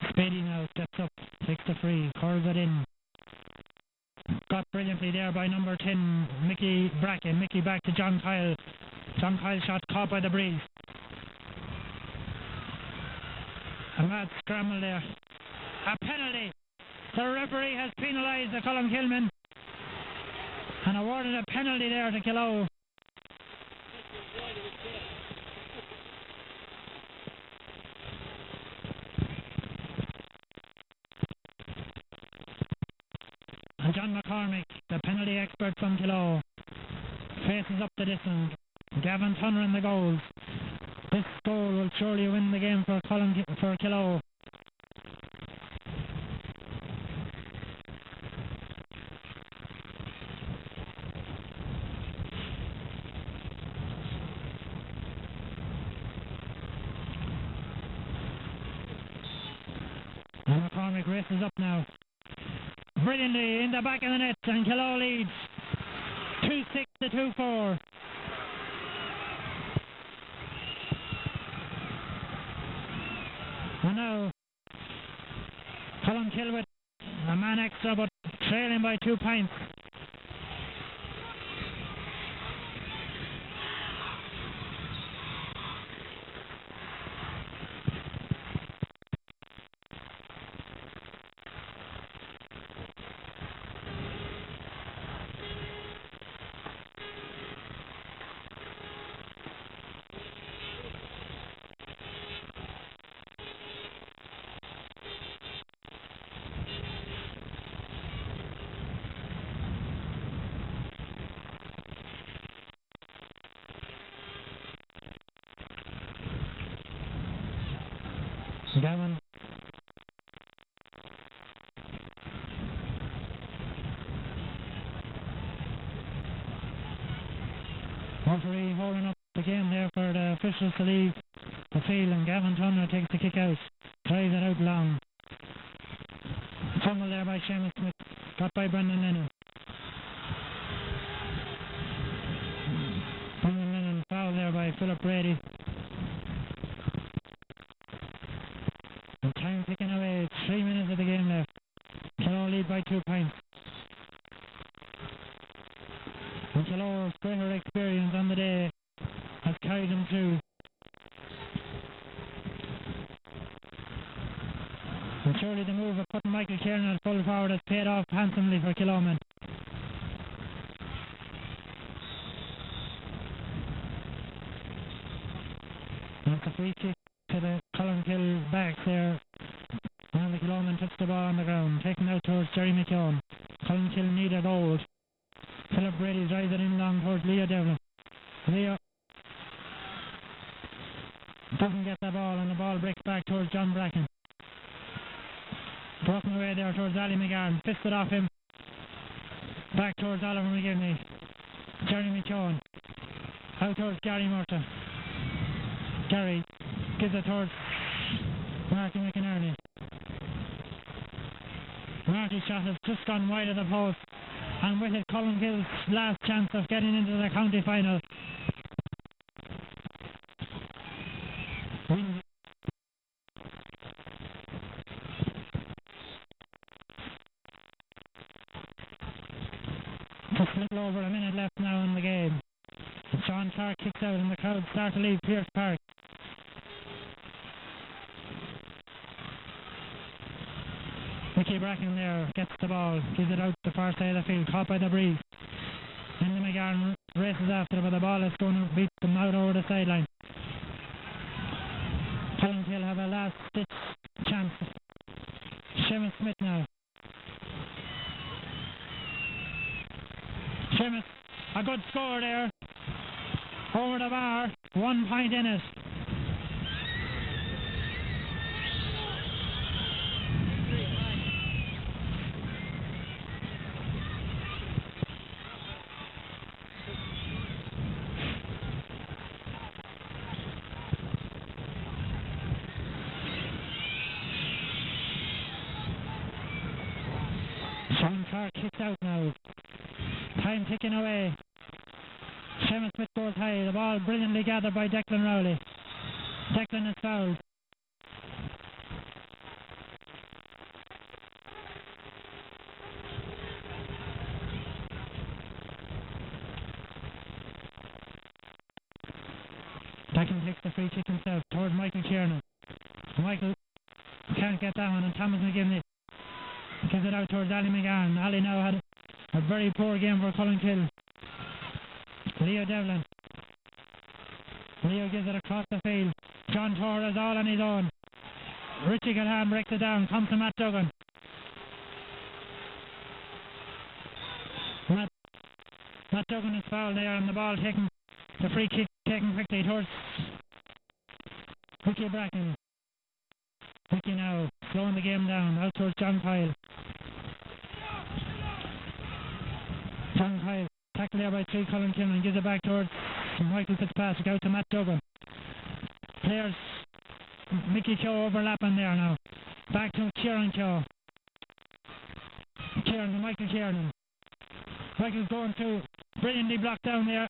Spady now steps up, takes the free, curls it in. Got brilliantly there by number 10, Mickey Bracken. Mickey back to John Kyle. John Kyle's shot caught by the breeze. A mad scramble there. A penalty. The referee has penalised the Colmcille men and awarded a penalty there to Killow. And John McCormick, the penalty expert from Killow, faces up the distance. Gavin Tunner in the goals. This goal will surely win the game for Kilo. And McCormick races up now. Brilliantly in the back of the net, and Kilo leads 2-6 to 2-4. And now Colmcille with a man extra, but trailing by 2 points. Gavin referee holding up the game there for the officials to leave the field, and Gavin Turner takes the kick out, drives it out long. Fumble there by Seamus Smith, got by Brendan Lennon. Brendan Lennon foul there by Philip Brady. Time ticking away, 3 minutes of the game left. Kilo lead by 2 points. And Kilo's greater experience on the day has carried them through. And surely the move of putting Michael Kieran at full forward has paid off handsomely for Kiloman. And it's a free kick to the Colmcille backs there. And the Kiloman puts the ball on the ground, taken out towards Jerry McKeown. Colmcille need a goal. Philip Brady drives it in long towards Leo Devlin. Leo doesn't get the ball, and the ball breaks back towards John Bracken. Broken away there towards Ali McGarn, fisted off him. Back towards Oliver McGivney. Jerry McKeown. Out towards Gary Murta. Gary gives it towards Marty McInerney. Marty's shot has just gone wide of the post, and with it Colmcille's last chance of getting into the county final. Just a little over a minute left now in the game. Sean Clark kicks out and the crowd start to leave Pierce Park. Mickey Bracken there gets the ball, gives it out the far side of the field, caught by the breeze. Linda McGarn races after it, but the ball is going to beat them out over the sideline. Colmcille have a last ditch chance. Seamus Smith now. Seamus, a good score there. Over the bar, 1 point in it. Sean Clark kicks out now. Time ticking away. Seamus Smith goes high. The ball brilliantly gathered by Declan Rowley. Declan is fouled. Declan takes the free kick himself towards Michael Kiernan. Michael can't get that one, and Thomas McGivney gives it out towards Ali McGarn. Ali now had a very poor game for Colmcille. Leo Devlin. Leo gives it across the field. John Torres all on his own. Richie Calhoun breaks it down. Comes to Matt Duggan. Matt Duggan is fouled there, and the ball taken. The free kick taken quickly towards Ricky Bracken. Ricky now slowing the game down. Out towards John Kyle. John Kyle tackled there by 3 Colmcille and gives it back towards Michael Fitzpatrick. Out to Matt Duggan. Players Mickey Keogh overlapping there now. Back to Kieran Keogh. Michael Kiernan. Michael's going through. Brilliantly blocked down there.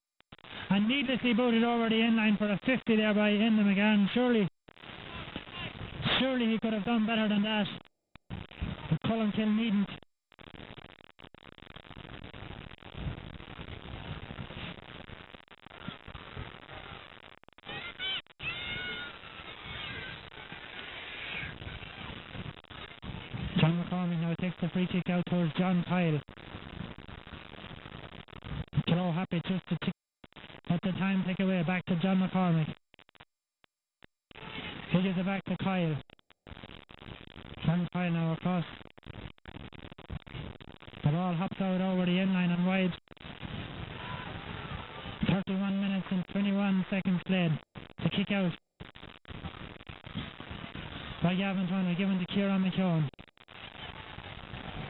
And needlessly booted over the end line for a 50 there by Enda McGann. Surely he could have done better than that. But Colmcille needn't. John McCormick now takes the free kick out towards John Kyle. Kilo happy just to let the time take away. Back to John McCormick. He gives it back to Kyle. John Kyle now across. The ball hops out over the end line and wide. 31 minutes and 21 seconds played. The kick out by Gavin Turner, given to Kieran McKeown.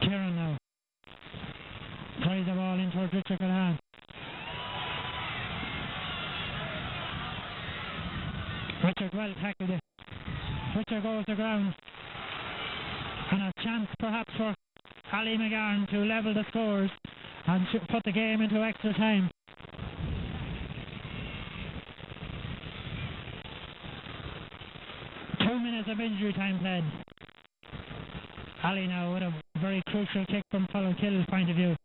Kieran now tries the ball in towards Richard Callahan. Richard well tackled it. Richard goes to ground. And a chance perhaps for Ali McGarn to level the scores and put the game into extra time. Of injury time played. Ali now with a very crucial kick from Colmcille's point of view.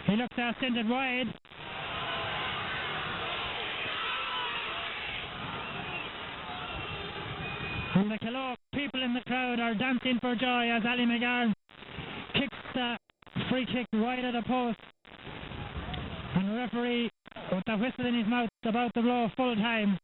He looks out, sent it wide. And the Kilo people in the crowd are dancing for joy as Ali McGarn kicks the free kick wide of the post. And the referee with the whistle in his mouth about to blow full time.